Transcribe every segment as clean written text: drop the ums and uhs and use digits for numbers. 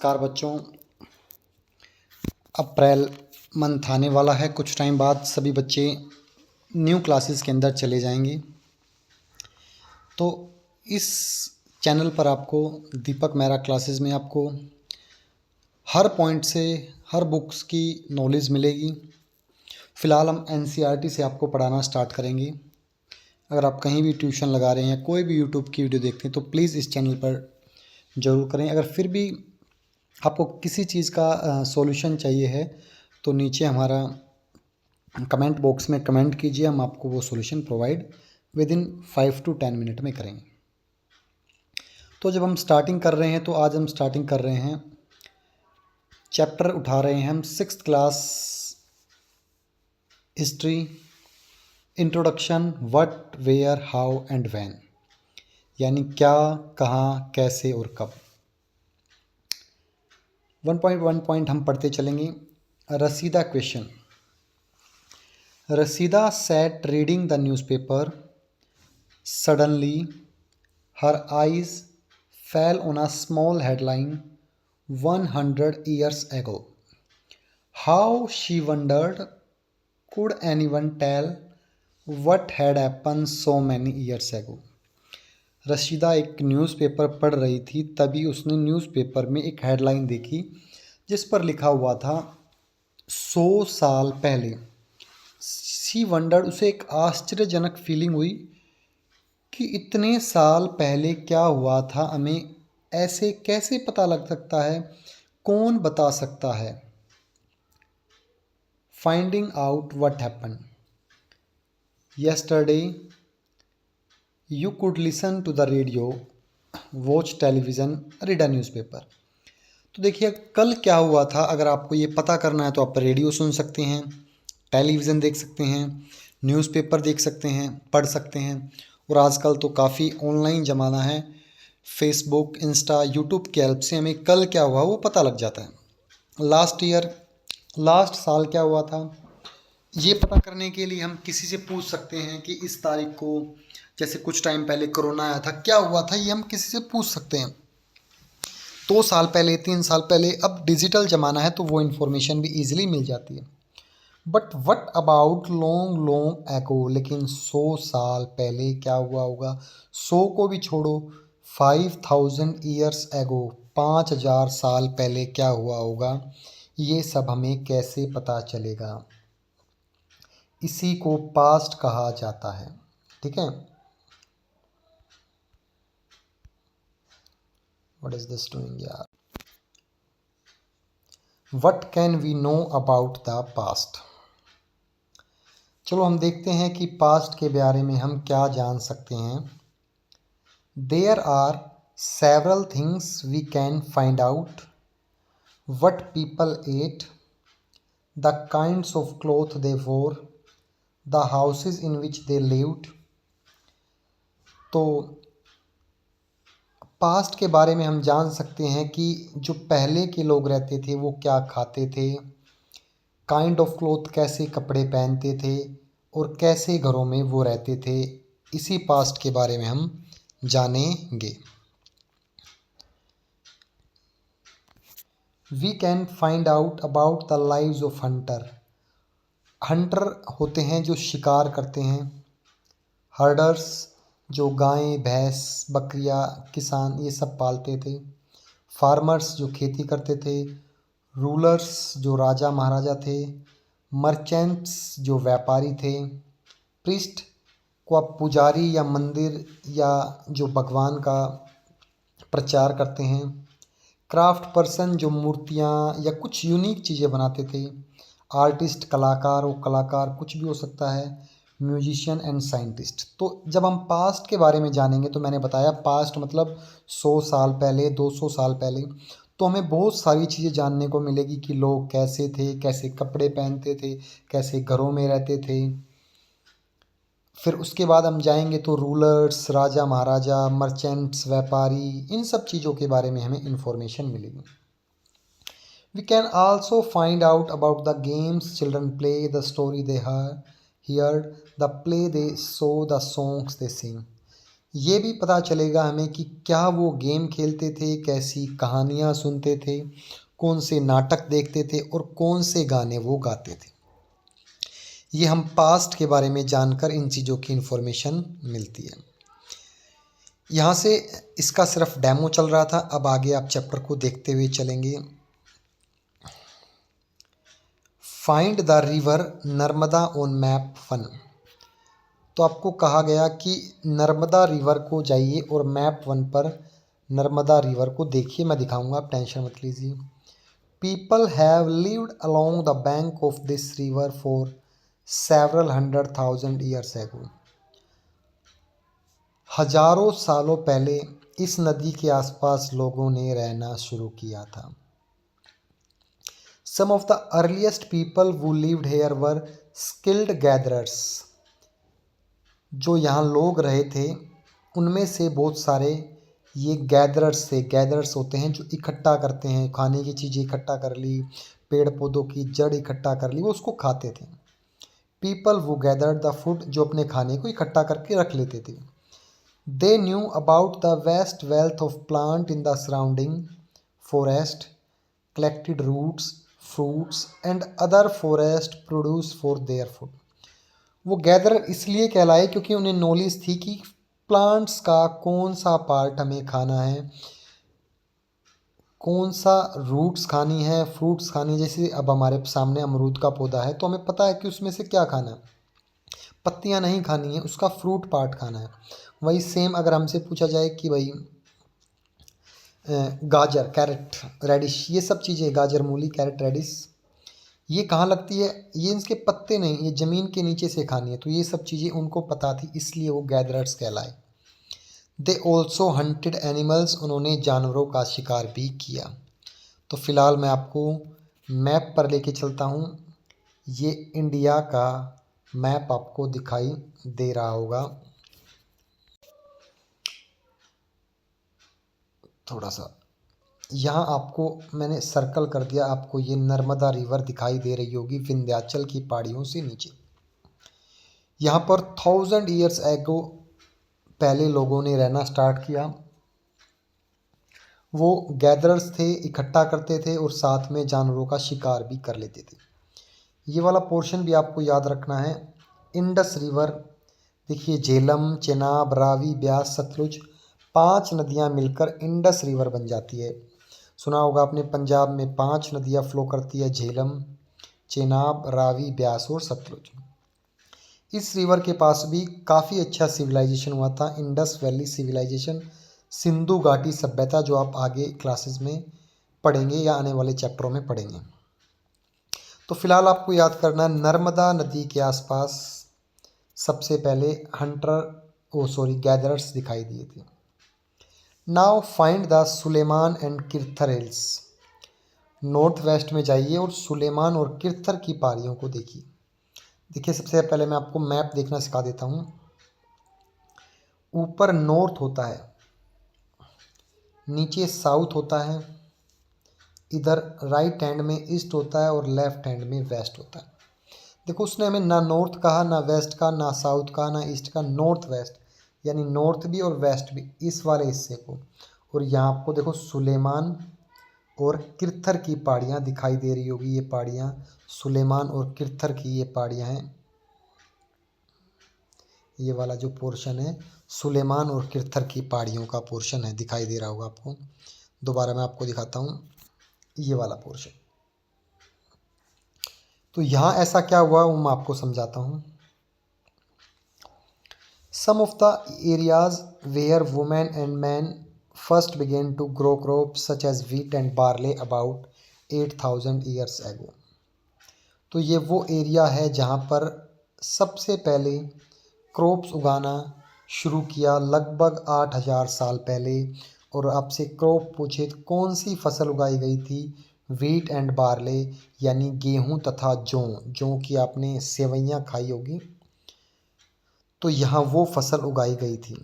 नमस्कार बच्चों। April month आने वाला है, कुछ टाइम बाद सभी बच्चे न्यू क्लासेस के अंदर चले जाएंगे। तो इस चैनल पर आपको दीपक मेहरा क्लासेस में आपको हर पॉइंट से हर बुक्स की नॉलेज मिलेगी। फ़िलहाल हम एनसीईआरटी से आपको पढ़ाना स्टार्ट करेंगे। अगर आप कहीं भी ट्यूशन लगा रहे हैं, कोई भी यूट्यूब की वीडियो देखते हैं तो प्लीज़ इस चैनल पर ज़रूर करें। अगर फिर भी आपको किसी चीज़ का सॉल्यूशन चाहिए है तो नीचे हमारा कमेंट बॉक्स में कमेंट कीजिए, हम आपको वो solution provide with in 5 to 10 minute में करेंगे। तो जब हम स्टार्टिंग कर रहे हैं तो आज हम स्टार्टिंग कर रहे हैं, चैप्टर उठा रहे हैं हम 6th class history, introduction, what, where, how and when, यानी क्या, कहाँ, कैसे और कब। 1.1 पॉइंट हम पढ़ते चलेंगे। रसीदा question. Rasida sat reading the newspaper. Suddenly, her eyes fell on a small headline, 100 years ago. How, she wondered, could anyone tell what had happened so many years ago? Rashida एक न्यूज़पेपर पढ़ रही थी, तभी उसने newspaper में एक headline देखी जिस पर लिखा हुआ था 100 साल पहले। शी वंडर्ड, उसे एक आश्चर्यजनक फीलिंग हुई कि इतने साल पहले क्या हुआ था, हमें ऐसे कैसे पता लग सकता है, कौन बता सकता है। Finding out what happen. Yesterday you could listen to the radio, watch television, read a newspaper. तो देखिए कल क्या हुआ था, अगर आपको ये पता करना है तो आप रेडियो सुन सकते हैं, टेलीविज़न देख सकते हैं, न्यूज़पेपर देख सकते हैं, पढ़ सकते हैं। और आजकल तो काफ़ी ऑनलाइन ज़माना है, फेसबुक, इंस्टा, यूट्यूब की हेल्प से हमें कल क्या हुआ वो पता लग जाता है। लास्ट साल क्या हुआ था ये पता करने के लिए हम किसी से पूछ सकते हैं कि इस तारीख को, जैसे कुछ टाइम पहले कोरोना आया था, क्या हुआ था, ये हम किसी से पूछ सकते हैं। 2 साल पहले, 3 साल पहले, अब डिजिटल ज़माना है तो वो इन्फॉर्मेशन भी ईजिली मिल जाती है। But what about long long ago, लेकिन 100 साल पहले क्या हुआ होगा। 100 को भी छोड़ो, 5000 ईयर्स एगो, 5000 साल पहले क्या हुआ होगा, ये सब हमें कैसे पता चलेगा। इसी को पास्ट कहा जाता है, ठीक है। व्हाट इज दिस डूइंग यार। What can we know about the past. चलो हम देखते हैं कि पास्ट के बारे में हम क्या जान सकते हैं। There are several things we can find out. What people ate, the kinds of cloth they wore, the houses in which they lived. तो पास्ट के बारे में हम जान सकते हैं कि जो पहले के लोग रहते थे वो क्या खाते थे, काइंड ऑफ क्लॉथ कैसे कपड़े पहनते थे और कैसे घरों में वो रहते थे। इसी पास्ट के बारे में हम जानेंगे। We can find out about the lives of hunter. Hunter होते हैं जो शिकार करते हैं। हर्डर्स जो गायें, भैंस, बकरियां, किसान ये सब पालते थे। फार्मर्स जो खेती करते थे। रूलर्स जो राजा महाराजा थे। मर्चेंट्स जो व्यापारी थे। प्रीस्ट को आप पुजारी या मंदिर या जो भगवान का प्रचार करते हैं। क्राफ्ट पर्सन जो मूर्तियाँ या कुछ यूनिक चीज़ें बनाते थे। आर्टिस्ट कलाकार, वो कलाकार कुछ भी हो सकता है। Musician and scientist. तो जब हम पास्ट के बारे में जानेंगे तो मैंने बताया पास्ट मतलब 100 साल पहले, 200 साल पहले, तो हमें बहुत सारी चीज़ें जानने को मिलेगी कि लोग कैसे थे, कैसे कपड़े पहनते थे, कैसे घरों में रहते थे। फिर उसके बाद हम जाएंगे तो रूलर्स, राजा महाराजा, मर्चेंट्स, व्यापारी, इन सब चीज़ों के बारे में हमें इंफॉर्मेशन मिलेगी। We can also find out about the games children play, the story they heard, the play they saw, the songs they sing. ये भी पता चलेगा हमें कि क्या वो गेम खेलते थे, कैसी कहानियाँ सुनते थे, कौन से नाटक देखते थे और कौन से गाने वो गाते थे। ये हम पास्ट के बारे में जानकर इन चीज़ों की इन्फॉर्मेशन मिलती है। यहाँ से इसका सिर्फ डेमो चल रहा था, अब आगे आप चैप्टर को देखते हुए चलेंगे। Find the river Narmada on map 1। तो आपको कहा गया कि नर्मदा रिवर को जाइए और मैप 1 पर नर्मदा रिवर को देखिए। मैं दिखाऊंगा, आप टेंशन मत लीजिए। People have lived along the bank of this river for several 100,000 years ago. हजारों सालों पहले इस नदी के आसपास लोगों ने रहना शुरू किया था। Some of the earliest people who lived here were skilled gatherers। जो यहाँ लोग रहे थे उनमें से बहुत सारे ये गैदरर्स थे। गैदरर्स होते हैं जो इकट्ठा करते हैं, खाने की चीज़ें इकट्ठा कर ली, पेड़ पौधों की जड़ इकट्ठा कर ली, वो उसको खाते थे। पीपल वो गैदर्ड द फूड, जो अपने खाने को इकट्ठा करके रख लेते थे। They knew about the vast wealth of plant in the surrounding forest, collected roots, fruits and other forest produce for their food। वो गैदर इसलिए कहलाए क्योंकि उन्हें नॉलेज थी कि प्लांट्स का कौन सा पार्ट हमें खाना है, कौन सा रूट्स खानी है, फ्रूट्स खानी है। जैसे अब हमारे सामने अमरूद का पौधा है तो हमें पता है कि उसमें से क्या खाना है, पत्तियां नहीं खानी है, उसका फ्रूट पार्ट खाना है। वही सेम अगर हमसे पूछा जाए कि भाई गाजर, कैरेट, रेडिश, ये सब चीज़ें, गाजर, मूली, कैरेट, रेडिश, ये कहाँ लगती है, ये इसके पत्ते नहीं, ये ज़मीन के नीचे से खानी है। तो ये सब चीज़ें उनको पता थी, इसलिए वो गैदरर्स कहलाए। दे ऑल्सो हंटेड एनिमल्स, उन्होंने जानवरों का शिकार भी किया। तो फिलहाल मैं आपको मैप पर लेके चलता हूँ। ये इंडिया का मैप आपको दिखाई दे रहा होगा, थोड़ा सा यहाँ आपको मैंने सर्कल कर दिया। आपको ये नर्मदा रिवर दिखाई दे रही होगी विंध्याचल की पहाड़ियों से नीचे। यहाँ पर 1000 ईयर्स एगो पहले लोगों ने रहना स्टार्ट किया। वो गैदरर्स थे, इकट्ठा करते थे और साथ में जानवरों का शिकार भी कर लेते थे। ये वाला पोर्शन भी आपको याद रखना है। इंडस रिवर देखिए, झेलम, चेनाब, रावी, ब्यास, सतलुज, 5 नदियाँ मिलकर इंडस रिवर बन जाती है। सुना होगा आपने, पंजाब में 5 नदियाँ फ्लो करती है, झेलम, चेनाब, रावी, ब्यास और सतलुज। इस रिवर के पास भी काफ़ी अच्छा सिविलाइजेशन हुआ था, इंडस वैली सिविलाइजेशन, सिंधु घाटी सभ्यता, जो आप आगे क्लासेस में पढ़ेंगे या आने वाले चैप्टरों में पढ़ेंगे। तो फिलहाल आपको याद करना, नर्मदा नदी के आसपास सबसे पहले गैदरर्स दिखाई दिए थे। Now find the Sulaiman and Kirthar hills. North west में जाइए और सुलेमान और किरथर की पहाड़ियों को देखिए। देखिए, सबसे पहले मैं आपको मैप देखना सिखा देता हूँ। ऊपर नॉर्थ होता है, नीचे साउथ होता है, इधर राइट हैंड में ईस्ट होता है और लेफ्ट हैंड में वेस्ट होता है। देखो, उसने हमें ना नॉर्थ कहा, ना वेस्ट कहा, ना साउथ कहा, ना ईस्ट का, नॉर्थ वेस्ट, यानी नॉर्थ भी और वेस्ट भी, इस वाले हिस्से को। और यहाँ आपको देखो सुलेमान और किरथर की पहाड़ियाँ दिखाई दे रही होगी। ये पहाड़ियाँ सुलेमान और किरथर की ये पहाड़ियाँ हैं। ये वाला जो पोर्शन है सुलेमान और किरथर की पहाड़ियों का पोर्शन है, दिखाई दे रहा होगा आपको। दोबारा मैं आपको दिखाता हूँ ये वाला पोर्शन। तो यहाँ ऐसा क्या हुआ वो मैं आपको समझाता हूँ। Some of the areas where women and men first began to grow crops such as wheat and barley about 8,000 years ago। तो ये वो एरिया है जहाँ पर सबसे पहले क्रॉप्स उगाना शुरू किया लगभग 8,000 साल पहले। और आपसे क्रॉप पूछे तो कौन सी फसल उगाई गई थी, व्हीट एंड बार्ले, यानी गेहूँ तथा जौ। जौ की आपने सेवइयाँ खाई होगी, तो यहाँ वो फसल उगाई गई थी।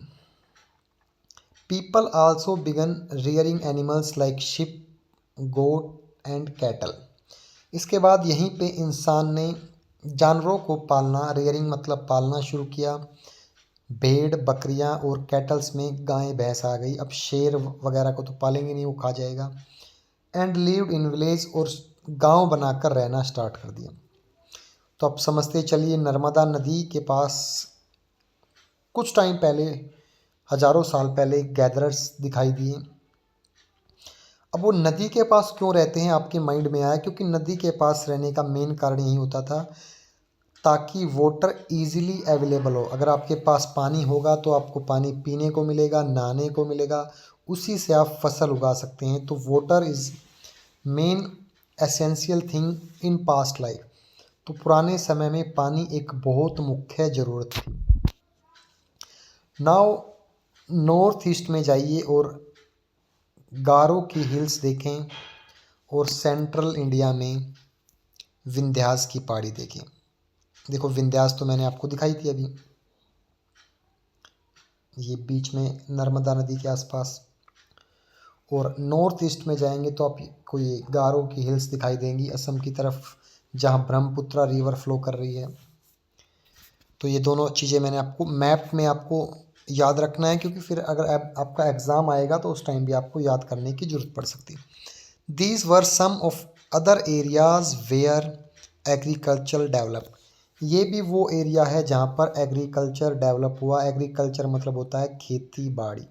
People also began rearing animals like sheep, goat and cattle. इसके बाद यहीं पे इंसान ने जानवरों को पालना, रियरिंग मतलब पालना शुरू किया। भेड़ बकरियां और कैटल्स में गाय भैंस आ गई। अब शेर वगैरह को तो पालेंगे नहीं, वो खा जाएगा। एंड लिव्ड इन विलेज, और गांव बनाकर रहना स्टार्ट कर दिया। तो अब समझते चलिए, नर्मदा नदी के पास कुछ टाइम पहले, हजारों साल पहले गैदरर्स दिखाई दिए। अब वो नदी के पास क्यों रहते हैं आपके माइंड में आया, क्योंकि नदी के पास रहने का मेन कारण यही होता था ताकि वाटर इजीली अवेलेबल हो। अगर आपके पास पानी होगा तो आपको पानी पीने को मिलेगा, नहाने को मिलेगा, उसी से आप फसल उगा सकते हैं। तो water is main essential thing in past life. तो पुराने समय में पानी एक बहुत मुख्य ज़रूरत थी। नाउ नॉर्थ ईस्ट में जाइए और गारो की हिल्स देखें, और सेंट्रल इंडिया में विंध्यास की पहाड़ी देखें। देखो, विंध्यास तो मैंने आपको दिखाई थी अभी, ये बीच में नर्मदा नदी के आसपास। और नॉर्थ ईस्ट में जाएंगे तो आपको ये गारो की हिल्स दिखाई देंगी असम की तरफ, जहाँ ब्रह्मपुत्रा रिवर फ्लो कर रही है। तो ये दोनों चीज़ें मैंने आपको मैप में आपको याद रखना है, क्योंकि फिर अगर आपका एग्ज़ाम आएगा तो उस टाइम भी आपको याद करने की ज़रूरत पड़ सकती है। These were some of other areas where agriculture develop. ये भी वो एरिया है जहाँ पर एग्रीकल्चर डेवलप हुआ। एग्रीकल्चर मतलब होता है खेती बाड़ी।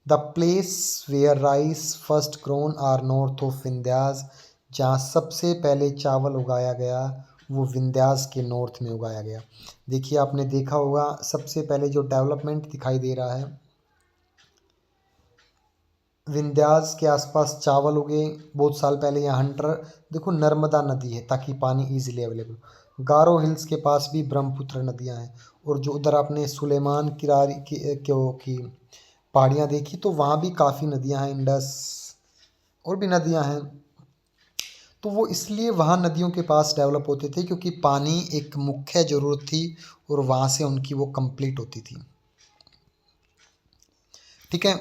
The place where rice first grown are north of Vindhyas. जहाँ सबसे पहले चावल उगाया गया वो विंध्यास के नॉर्थ में उगाया गया। देखिए, आपने देखा होगा सबसे पहले जो डेवलपमेंट दिखाई दे रहा है, विंध्यास के आसपास चावल उगे बहुत साल पहले। यहाँ हंटर, देखो नर्मदा नदी है ताकि पानी इजीली अवेलेबल। गारो हिल्स के पास भी ब्रह्मपुत्र नदियाँ हैं। और जो उधर आपने सुलेमान किरारी की पहाड़ियाँ देखी, तो वहाँ भी काफ़ी नदियाँ हैं, इंडस और भी नदियाँ हैं। तो वो इसलिए वहाँ नदियों के पास डेवलप होते थे क्योंकि पानी एक मुख्य ज़रूरत थी और वहाँ से उनकी वो कंप्लीट होती थी। ठीक है,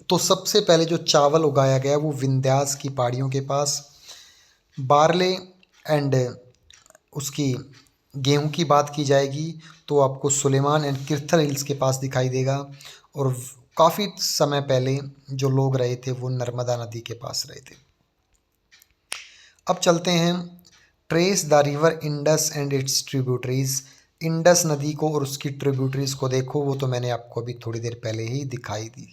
तो सबसे पहले जो चावल उगाया गया वो विंध्यास की पहाड़ियों के पास। बारले एंड उसकी गेहूं की बात की जाएगी तो आपको सुलेमान एंड किर्थल हिल्स के पास दिखाई देगा। और काफ़ी समय पहले जो लोग रहे थे वो नर्मदा नदी के पास रहे थे। अब चलते हैं, trace the river Indus and it's tributaries. Indus नदी को और उसकी ट्रिब्यूटरीज को देखो, वो तो मैंने आपको अभी थोड़ी देर पहले ही दिखाई दी।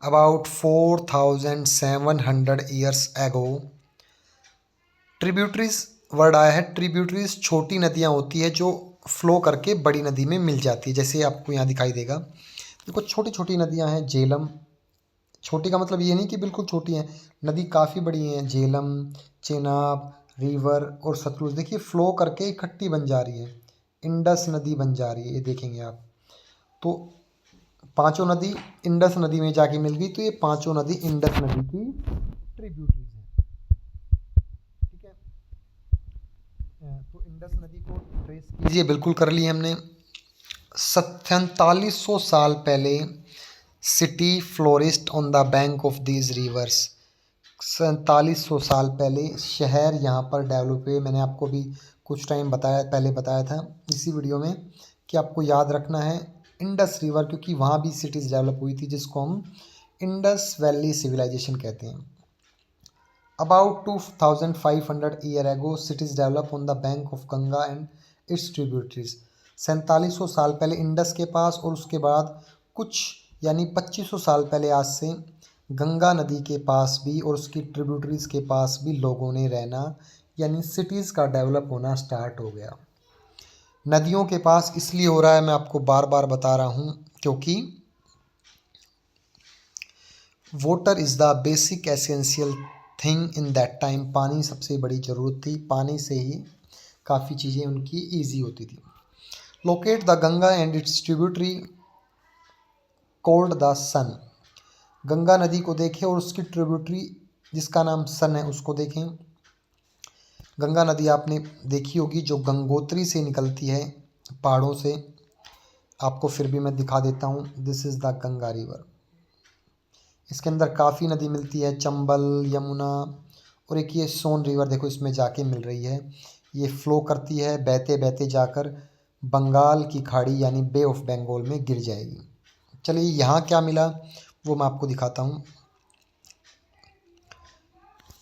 About 4700 years ago, tributaries word आया है। ट्रिब्यूटरीज छोटी नदियाँ होती है जो फ्लो करके बड़ी नदी में मिल जाती है। जैसे आपको यहाँ दिखाई देगा, देखो छोटी छोटी नदियाँ हैं। झेलम, छोटी का मतलब ये नहीं कि बिल्कुल छोटी हैं, नदी काफ़ी बड़ी हैं। झेलम, चेनाब, रिवर और सतलुज देखिए फ्लो करके इकट्ठी बन जा रही है, इंडस नदी बन जा रही है। ये देखेंगे आप, तो पांचों नदी इंडस नदी में जाके मिल गई। तो ये पांचों नदी इंडस नदी की ट्रिब्यूटरीज हैं। ठीक है, तो इंडस नदी को ट्रेस कीजिए, बिल्कुल कर ली हमने। 4700 साल पहले city florist on the bank of these rivers. 4700 साल पहले शहर यहाँ पर डेवलप हुए। मैंने आपको भी कुछ टाइम पहले बताया था इसी वीडियो में कि आपको याद रखना है इंडस रिवर, क्योंकि वहाँ भी सिटीज़ डेवलप हुई थी जिसको हम इंडस वैली सिविलाइजेशन कहते हैं। About 2500 year ago cities develop on the bank of Ganga and it's tributaries. 4700 साल पहले इंडस के पास, और उसके बाद कुछ यानी 2500 साल पहले आज से गंगा नदी के पास भी और उसकी ट्रिब्यूटरीज के पास भी लोगों ने रहना यानी सिटीज़ का डेवलप होना स्टार्ट हो गया। नदियों के पास इसलिए हो रहा है, मैं आपको बार बार बता रहा हूँ, क्योंकि water is the basic essential thing in that time. पानी सबसे बड़ी ज़रूरत थी, पानी से ही काफ़ी चीज़ें उनकी ईजी होती थी। Locate the Ganga and its tributary called the Son. Ganga नदी को देखें और उसकी ट्रिब्यूटरी जिसका नाम सन है उसको देखें। गंगा नदी आपने देखी होगी जो गंगोत्री से निकलती है पहाड़ों से। आपको फिर भी मैं दिखा देता हूँ, this is the Ganga river. इसके अंदर काफ़ी नदी मिलती है, चंबल, यमुना, और एक ये सोन रिवर देखो इसमें जाके मिल रही है। ये फ्लो करती है बहते बहते जाकर बंगाल की खाड़ी यानी बे ऑफ बंगाल में गिर जाएगी। चलिए यहाँ क्या मिला वो मैं आपको दिखाता हूँ।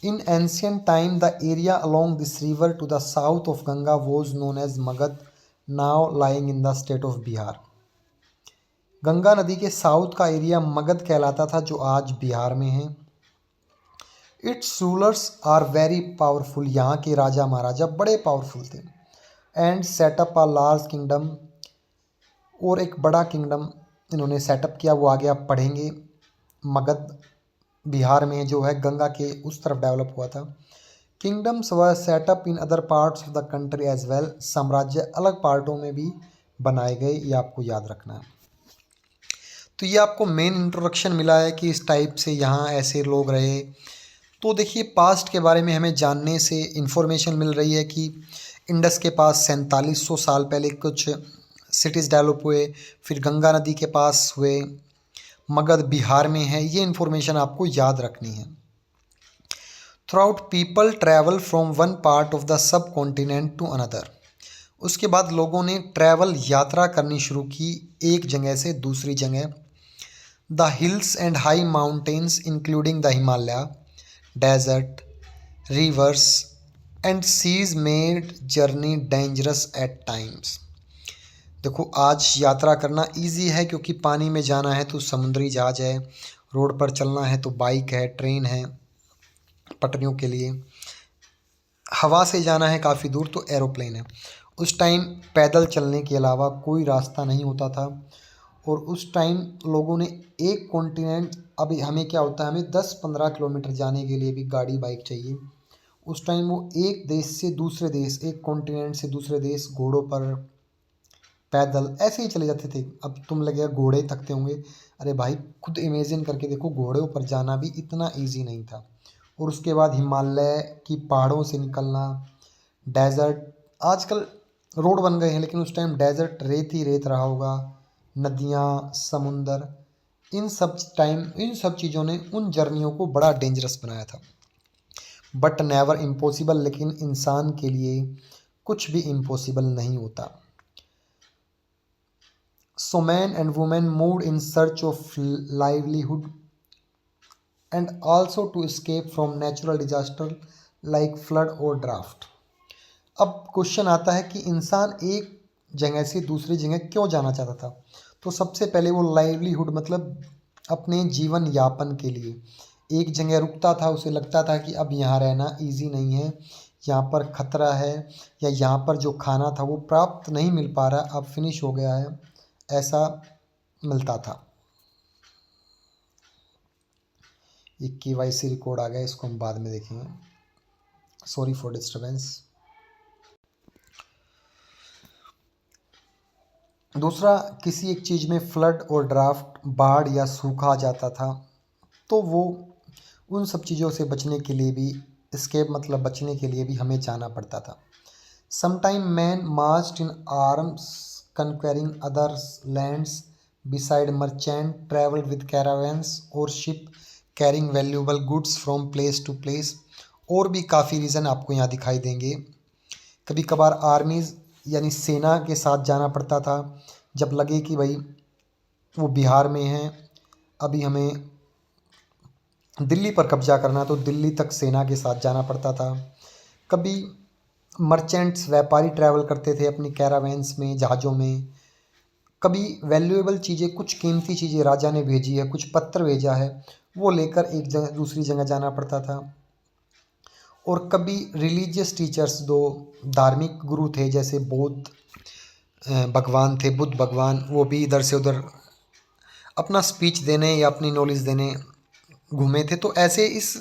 In ancient time, the area along this river to the south of Ganga was known as Magad, now lying in the state of Bihar. Ganga नदी के साउथ का एरिया मगध कहलाता था, जो आज बिहार में है। Its rulers are very powerful, यहाँ के राजा महाराजा बड़े पावरफुल थे। And set up a large kingdom, और एक बड़ा किंगडम इन्होंने सेटअप किया, वो आगे आप पढ़ेंगे। मगध बिहार में जो है गंगा के उस तरफ डेवलप हुआ था। Kingdoms were set up in other parts of the country as well, साम्राज्य अलग पार्टों में भी बनाए गए, ये आपको याद रखना है। तो ये आपको मेन इंट्रोडक्शन मिला है कि इस टाइप से यहाँ ऐसे लोग रहे। तो देखिए पास्ट के बारे में हमें जानने से इन्फॉर्मेशन मिल रही है कि इंडस के पास 4700 साल पहले कुछ सिटीज़ डेवलप हुए, फिर गंगा नदी के पास हुए, मगध बिहार में है, ये इन्फॉर्मेशन आपको याद रखनी है। Throughout people travel from one part of the subcontinent to another, उसके बाद लोगों ने ट्रैवल यात्रा करनी शुरू की एक जगह से दूसरी जगह। The hills and high mountains including the Himalaya, desert, rivers and seas made journey dangerous at times. देखो आज यात्रा करना इजी है क्योंकि पानी में जाना है तो समुद्री जहाज है, रोड पर चलना है तो बाइक है, ट्रेन है पटरियों के लिए, हवा से जाना है काफ़ी दूर तो एरोप्लेन है। उस टाइम पैदल चलने के अलावा कोई रास्ता नहीं होता था, और उस टाइम लोगों ने एक कॉन्टिनेंट, अभी हमें क्या होता है, हमें 10-15 किलोमीटर जाने के लिए भी गाड़ी बाइक चाहिए। उस टाइम वो एक देश से दूसरे देश, एक कॉन्टिनेंट से दूसरे देश घोड़ों पर, पैदल ऐसे ही चले जाते थे। अब तुम लगे घोड़े थकते होंगे, अरे भाई खुद इमेजिन करके देखो, घोड़ों पर जाना भी इतना इजी नहीं था। और उसके बाद हिमालय की पहाड़ों से निकलना, डेजर्ट, आजकल रोड बन गए हैं लेकिन उस टाइम डेजर्ट रेत ही रेत रहा होगा, नदियाँ, समुंदर, इन सब चीज़ों ने उन जर्नियों को बड़ा डेंजरस बनाया था। बट नेवर इम्पॉसिबल, लेकिन इंसान के लिए कुछ भी इम्पॉसिबल नहीं होता। So men and women moved in search of livelihood and also to escape from natural disaster like flood or drought. अब क्वेश्चन आता है कि इंसान एक जगह से दूसरी जगह क्यों जाना चाहता था। तो सबसे पहले वो लाइवलीहुड मतलब अपने जीवन यापन के लिए एक जगह रुकता था, उसे लगता था कि अब यहाँ रहना इजी नहीं है, यहाँ पर ख़तरा है, या यहाँ पर जो खाना था वो प्राप्त नहीं मिल पा रहा, अब फिनिश हो गया है, ऐसा मिलता था। ये KYC रिकॉर्ड आ गया, इसको हम बाद में देखेंगे, सॉरी फॉर डिस्टर्बेंस। दूसरा, किसी एक चीज़ में फ्लड और ड्राफ्ट, बाढ़ या सूखा आ जाता था, तो वो उन सब चीज़ों से बचने के लिए भी, एस्केप मतलब बचने के लिए भी हमें जाना पड़ता था। Sometime man marched in arms conquering other lands beside merchant traveled with caravans or ship carrying valuable goods from place to place। और भी काफ़ी रीज़न आपको यहाँ दिखाई देंगे। कभी कभार आर्मीज़ यानी सेना के साथ जाना पड़ता था, जब लगे कि भाई वो बिहार में है, अभी हमें दिल्ली पर कब्जा करना, तो दिल्ली तक सेना के साथ जाना पड़ता था। कभी मर्चेंट्स, व्यापारी ट्रैवल करते थे अपनी कैरावेंस में, जहाज़ों में। कभी वैल्यूएबल चीज़ें, कुछ कीमती चीज़ें राजा ने भेजी है, कुछ पत्र भेजा है, वो लेकर एक जगह दूसरी जगह जाना पड़ता था। और कभी रिलीजियस टीचर्स, दो धार्मिक गुरु थे जैसे बौद्ध भगवान थे, बुद्ध भगवान, वो भी इधर से उधर अपना स्पीच देने या अपनी नॉलेज देने घूमे थे। तो ऐसे इस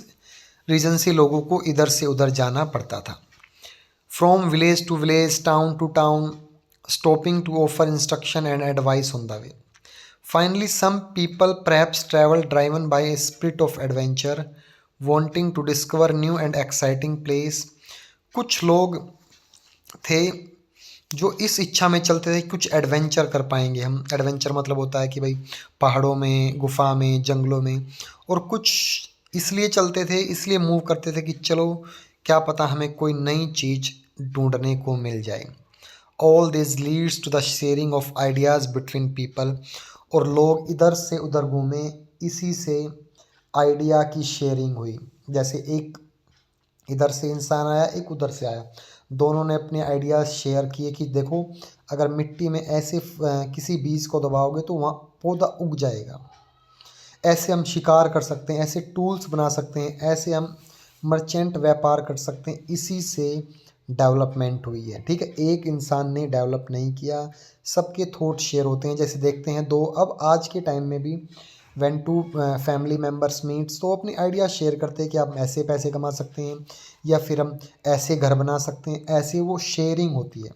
रीज़न से लोगों को इधर से उधर जाना पड़ता था। From village to village, town to town, stopping to offer instruction and advice on the way. Finally, some people perhaps travel driven by a spirit of adventure, wanting to discover new and exciting place. कुछ लोग थे जो इस इच्छा में चलते थे कुछ एडवेंचर कर पाएंगे हम। एडवेंचर मतलब होता है कि भाई पहाड़ों में, गुफा में, जंगलों में। और कुछ इसलिए चलते थे, इसलिए मूव करते थे कि चलो क्या पता हमें कोई नई चीज़ ढूंढने को मिल जाए। All this leads to the sharing of ideas between people, और लोग इधर से उधर घूमे, इसी से आइडिया की शेयरिंग हुई। जैसे एक इधर से इंसान आया, एक उधर से आया, दोनों ने अपने आइडियाज़ शेयर किए कि देखो अगर मिट्टी में ऐसे किसी बीज को दबाओगे तो वहाँ पौधा उग जाएगा, ऐसे हम शिकार कर सकते हैं, ऐसे टूल्स बना सकते हैं, ऐसे हम मर्चेंट व्यापार कर सकते हैं। इसी से डेवलपमेंट हुई है। ठीक है, एक इंसान ने डेवलप नहीं किया, सबके थॉट शेयर होते हैं। जैसे देखते हैं दो, अब आज के टाइम में भी when two family members meets, तो अपनी आइडिया शेयर करते हैं कि आप ऐसे पैसे कमा सकते हैं या फिर हम ऐसे घर बना सकते हैं, ऐसे वो शेयरिंग होती है।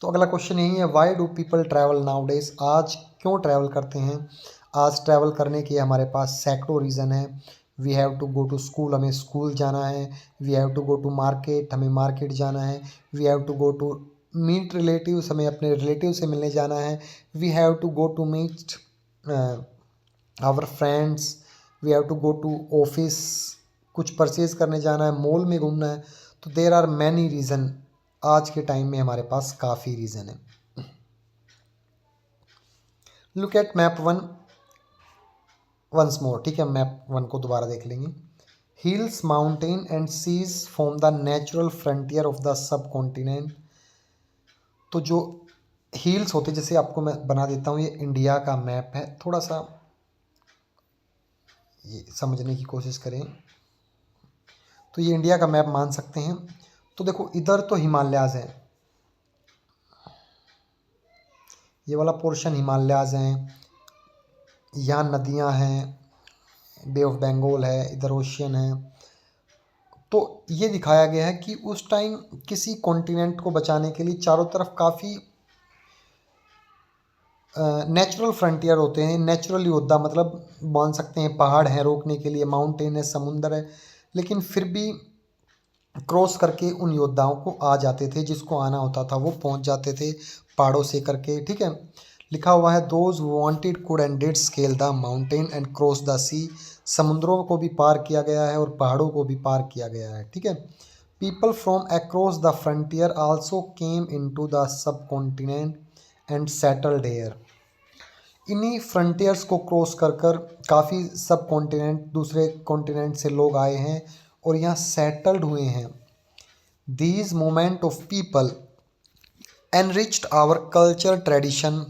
तो अगला क्वेश्चन यही है, why do people travel now days, आज क्यों ट्रैवल करते हैं। आज ट्रैवल करने के हमारे पास सैकड़ों रीज़न है। We have to go to school, हमें स्कूल जाना है। We have to go to market, हमें मार्केट जाना है। We have to go to meet relatives, हमें अपने रिलेटिव से मिलने जाना है। We have to go to meet our friends, we have to go to office, कुछ परचेज़ करने जाना है, मॉल में घूमना है। तो देर आर मैनी रीज़न, आज के टाइम में हमारे पास काफ़ी रीज़न है। Look at map one once more. ठीक है, मैप वन को दोबारा देख लेंगे। Hills, mountain and seas form the natural frontier of the subcontinent. तो जो हिल्स होते, जैसे आपको मैं बना देता हूँ, ये इंडिया का मैप है, थोड़ा सा ये समझने की कोशिश करें। तो ये इंडिया का मैप मान सकते हैं। तो देखो इधर तो हिमालयाज़ हैं, ये वाला पोर्शन हिमालयाज़ हैं, यहाँ नदियाँ हैं, बे ऑफ बंगाल है, इधर ओशियन है। तो ये दिखाया गया है कि उस टाइम किसी कॉन्टिनेंट को बचाने के लिए चारों तरफ काफ़ी नेचुरल फ्रंटियर होते हैं। नेचुरल योद्धा मतलब मान सकते हैं, पहाड़ हैं रोकने के लिए, माउंटेन है, समुंदर है, लेकिन फिर भी क्रॉस करके उन योद्धाओं को आ जाते थे, जिसको आना होता था वो पहुंच जाते थे पहाड़ों से करके। ठीक है, लिखा हुआ है those wanted could and did scale the mountain and cross the sea. समुद्रों को भी पार किया गया है और पहाड़ों को भी पार किया गया है। ठीक है, people from across the frontier also came into the subcontinent and settled here. इन्हीं फ्रंटियर्स को क्रॉस कर कर काफ़ी सब कॉन्टिनेंट, दूसरे कॉन्टिनेंट से लोग आए हैं और यहाँ सेटल्ड हुए हैं। These movement of people enriched our culture tradition,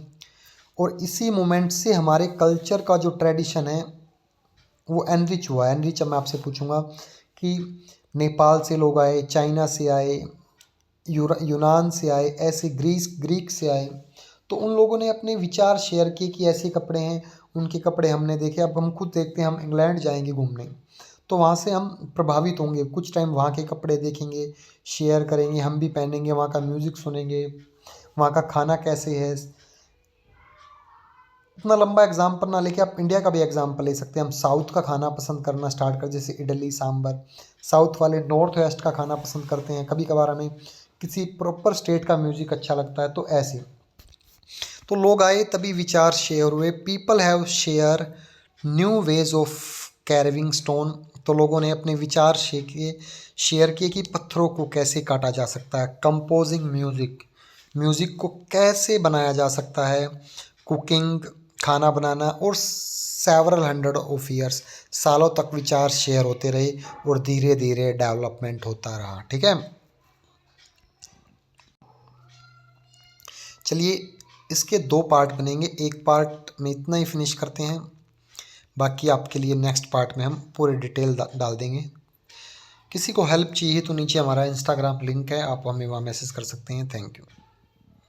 और इसी मूवमेंट से हमारे कल्चर का जो ट्रेडिशन है वो एनरिच हुआ है। एनरिच मैं आपसे पूछूंगा कि नेपाल से लोग आए, चाइना से आए, यूनान से आए, ऐसे ग्रीक से आए, तो उन लोगों ने अपने विचार शेयर किए कि ऐसे कपड़े हैं, उनके कपड़े हमने देखे। अब हम खुद देखते हैं, हम इंग्लैंड जाएंगे घूमने तो वहाँ से हम प्रभावित होंगे, कुछ टाइम वहाँ के कपड़े देखेंगे, शेयर करेंगे, हम भी पहनेंगे, वहाँ का म्यूज़िक सुनेंगे, वहाँ का खाना कैसे है। इतना लंबा एग्जाम्पल ना लेके आप इंडिया का भी एग्जाम्पल ले सकते हैं। हम साउथ का खाना पसंद करना स्टार्ट कर, जैसे इडली सांभर, साउथ वाले नॉर्थ वेस्ट का खाना पसंद करते हैं, कभी कभार हमें किसी प्रॉपर स्टेट का म्यूज़िक अच्छा लगता है। तो ऐसे तो लोग आए तभी विचार शेयर हुए। People have new ways of carving stone, तो लोगों ने अपने विचार शेयर किए कि पत्थरों को कैसे काटा जा सकता है। कंपोजिंग म्यूज़िक को कैसे बनाया जा सकता है। कुकिंग, खाना बनाना, और सेवरल हंड्रेड ऑफ ईयर्स, सालों तक विचार शेयर होते रहे और धीरे धीरे डेवलपमेंट होता रहा। ठीक है, चलिए इसके दो पार्ट बनेंगे, एक पार्ट में इतना ही फिनिश करते हैं, बाकी आपके लिए नेक्स्ट पार्ट में हम पूरे डिटेल डाल देंगे। किसी को हेल्प चाहिए तो नीचे हमारा इंस्टाग्राम लिंक है, आप हमें वहाँ मैसेज कर सकते हैं। Thank you.